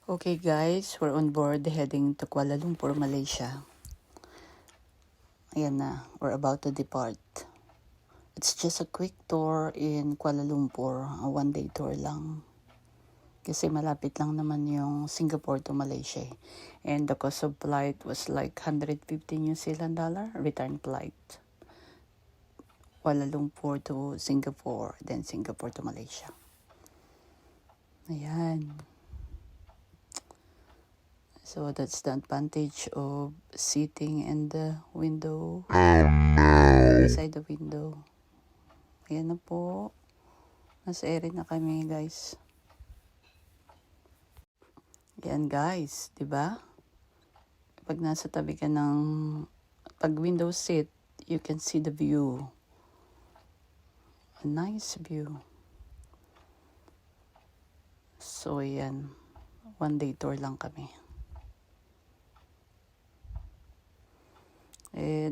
Okay guys, we're on board heading to Kuala Lumpur, Malaysia. Ayan na, we're about to depart. It's just a quick tour in Kuala Lumpur, a one-day tour lang. Kasi malapit lang naman yung Singapore to Malaysia. And the cost of flight was like 150 New Zealand dollar, return flight. Kuala Lumpur to Singapore, then Singapore to Malaysia. Ayan. So that's the advantage of sitting in the window. Beside the window. Ayan na po. Nasa area na kami, guys. Ayan, guys. Diba? Pag nasa tabi ka ng... Pag window seat, you can see the view. A nice view. So, ayan. One day tour lang kami.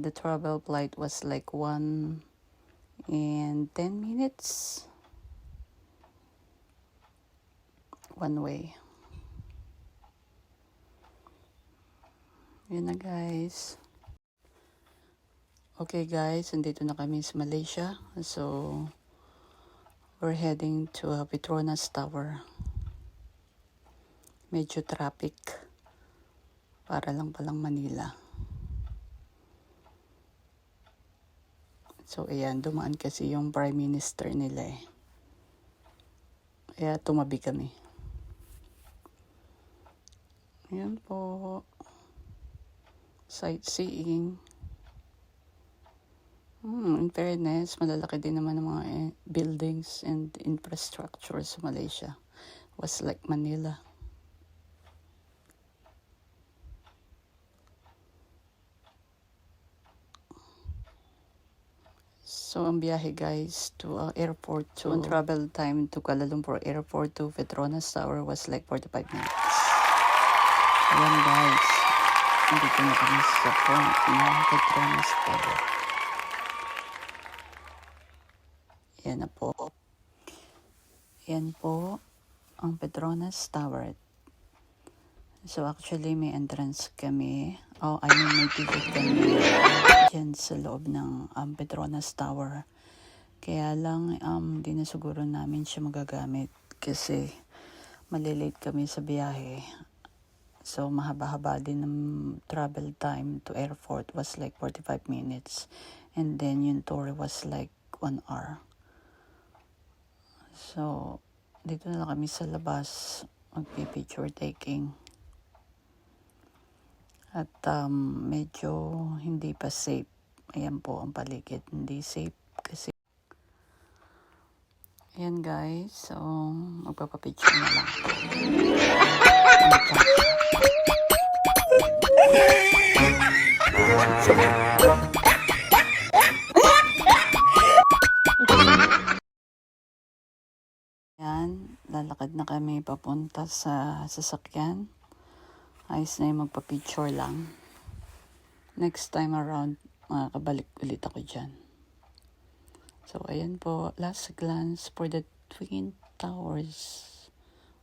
The travel flight was like 1 and 10 minutes. One way. Yun na guys. Okay guys, andito na kami sa Malaysia. So, we're heading to Petronas Tower. Medyo traffic. Para lang palang Manila. So, ayan, dumaan kasi yung Prime Minister nila eh. Kaya tumabi kami. Ayan po. Sightseeing. In fairness, malalaki din naman ang mga buildings and infrastructure sa Malaysia. Was like Manila. So, ang biyahe guys to airport to travel time to Kuala Lumpur Airport to Petronas Tower was like 45 minutes. Ayan guys. Nandito na kami sa front ng Petronas Tower. Ayan na po. Ayan po ang Petronas Tower. So actually may entrance kami. May ticket kami dyan sa loob ng Petronas Tower. Kaya lang di na siguro namin siya magagamit kasi malilate kami sa biyahe. So mahaba-haba din ng travel time to airport was like 45 minutes. And then yung tour was like 1 hour. So dito na lang kami sa labas magpi-picture taking. At medyo hindi pa safe. Ayan po ang paligid. Hindi safe kasi. Ayan guys. So, magpapapicture na lang. Ayan. Lalakad na kami papunta sa sasakyan. Ayos na yung magpa-picture lang. Next time around, makakabalik ulit ako dyan. So, ayan po. Last glance for the Twin Towers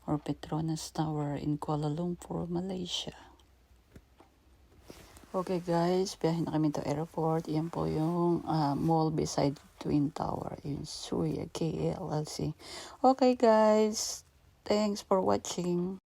or Petronas Tower in Kuala Lumpur, Malaysia. Okay guys, biyahin na kami to airport. Ayan po yung mall beside Twin Tower in Suya, KLLC. Okay guys, thanks for watching.